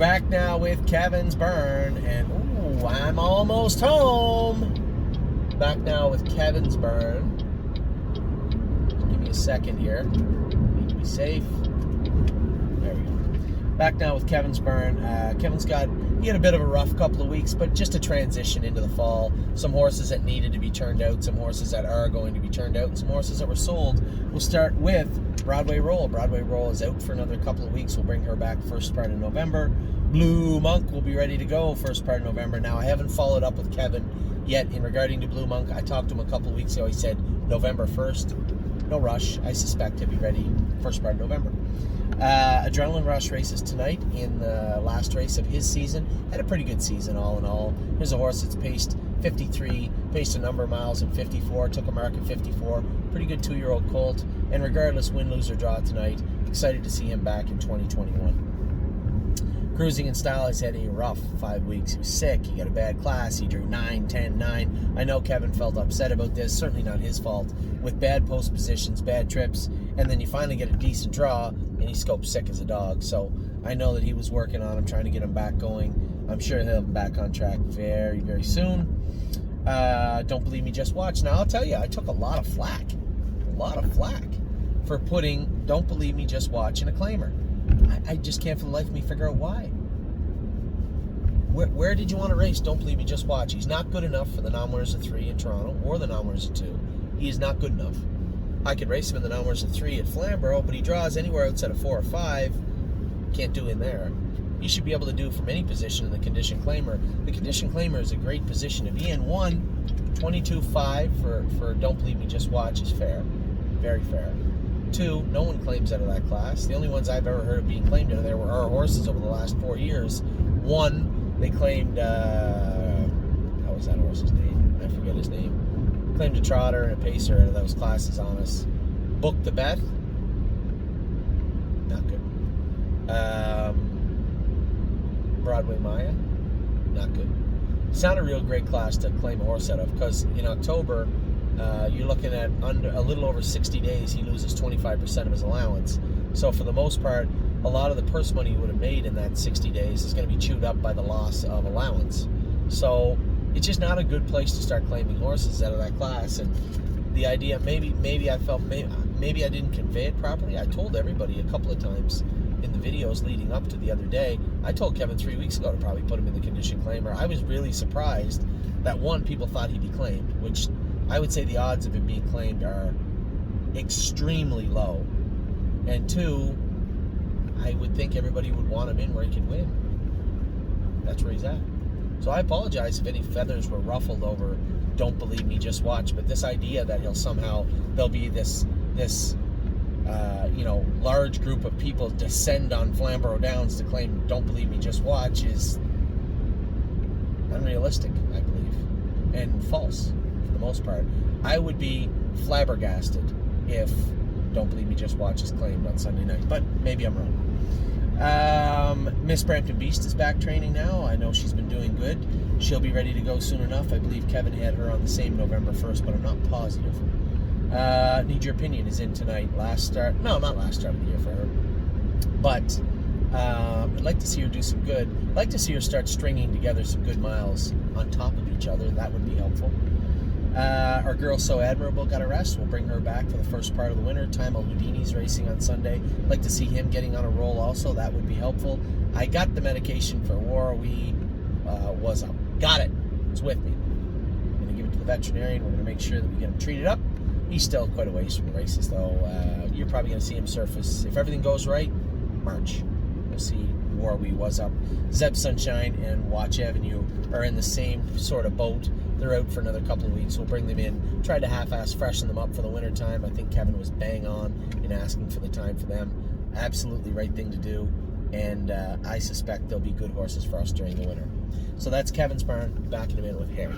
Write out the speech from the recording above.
Back now with Kevin's Burn, and ooh, I'm almost home. Back now with Kevin's Burn. Just give me a second here. Need to be safe. There we go. Back now with Kevin's Burn. He had a bit of a rough couple of weeks, but just a transition into the fall. Some horses that needed to be turned out, some horses that are going to be turned out, and some horses that were sold. We'll start with Broadway Roll. Broadway Roll is out for another couple of weeks. We'll bring her back first part of November. Blue Monk will be ready to go first part of November. Now, I haven't followed up with Kevin yet in regarding to Blue Monk. I talked to him a couple of weeks ago. He said November 1st. No rush. I suspect he'll be ready first part of November. Adrenaline Rush races tonight in the last race of his season. Had a pretty good season all in all. Here's a horse that's paced 53, paced a number of miles in 54, took a mark in 54. Pretty good 2-year-old colt. And regardless, win, lose, or draw tonight, excited to see him back in 2021. Cruising in Style has had a rough 5 weeks. He was sick. He got a bad class. He drew 9, 10, 9. I know Kevin felt upset about this. Certainly not his fault. With bad post positions, bad trips, and then you finally get a decent draw, and he scoped sick as a dog. So I know that he was working on him, trying to get him back going. I'm sure he'll be back on track very, very soon. Don't believe me, just watch. Now, I'll tell you, I took a lot of flack for putting Don't Believe Me, Just Watch in a claimer. I just can't for the life of me figure out why. Where did you want to race Don't Believe Me, Just Watch? He's not good enough for the non-winners of 3 in Toronto or the non-winners of 2. He is not good enough. I could race him in the non-winners of 3 at Flamborough, but he draws anywhere outside of 4 or 5. Can't do in there. He should be able to do from any position in the condition claimer. The condition claimer is a great position to be in. 22.5 for Don't Believe Me, Just Watch is fair. Very fair. 2, no one claims out of that class. The only ones I've ever heard of being claimed out of there were our horses over the last 4 years. 1, they claimed, how was that horse's name? I forget his name. Claimed a trotter and a pacer out of those classes on us. Book the Bet. Not good. Broadway Maya. Not good. It's not a real great class to claim a horse out of, because in October, you're looking at a little over 60 days, he loses 25% of his allowance. So for the most part, a lot of the purse money he would have made in that 60 days is going to be chewed up by the loss of allowance. So it's just not a good place to start claiming horses out of that class. And the idea, maybe I felt, maybe I didn't convey it properly. I told everybody a couple of times in the videos leading up to the other day. I told Kevin 3 weeks ago to probably put him in the condition claimer. I was really surprised that, 1, people thought he'd be claimed, which I would say the odds of him being claimed are extremely low. And 2, I would think everybody would want him in where he can win. That's where he's at. So I apologize if any feathers were ruffled over Don't Believe Me, Just Watch. But this idea that there'll be this large group of people descend on Flamborough Downs to claim Don't Believe Me, Just Watch is unrealistic, I believe, and false for the most part. I would be flabbergasted if Don't Believe Me, Just Watch is claimed on Sunday night, but maybe I'm wrong. Miss Prankton Beast is back training now. I know she's been doing good. She'll be ready to go soon enough. I believe Kevin had her on the same November 1st, but I'm not positive. Need Your Opinion is in tonight. Not last start of the year for her. But I'd like to see her do some good. I'd like to see her start stringing together some good miles on top of each other. That would be helpful. Our girl So Admirable got a rest. We'll bring her back for the first part of the winter. Time Houdini's racing on Sunday. I'd like to see him getting on a roll also. That would be helpful. I got the medication for War. Was up. Got it. It's with me. I'm going to give it to the veterinarian. We're going to make sure that we get him treated up. He's still quite a ways from the races, though. You're probably going to see him surface. If everything goes right, March. We'll see Warwee was up. Zeb Sunshine and Watch Avenue are in the same sort of boat. They're out for another couple of weeks. We'll bring them in. Tried to half-ass freshen them up for the winter time. I think Kevin was bang on in asking for the time for them. Absolutely right thing to do. And I suspect they'll be good horses for us during the winter. So that's Kevin's Barn. Back in a minute with Harry.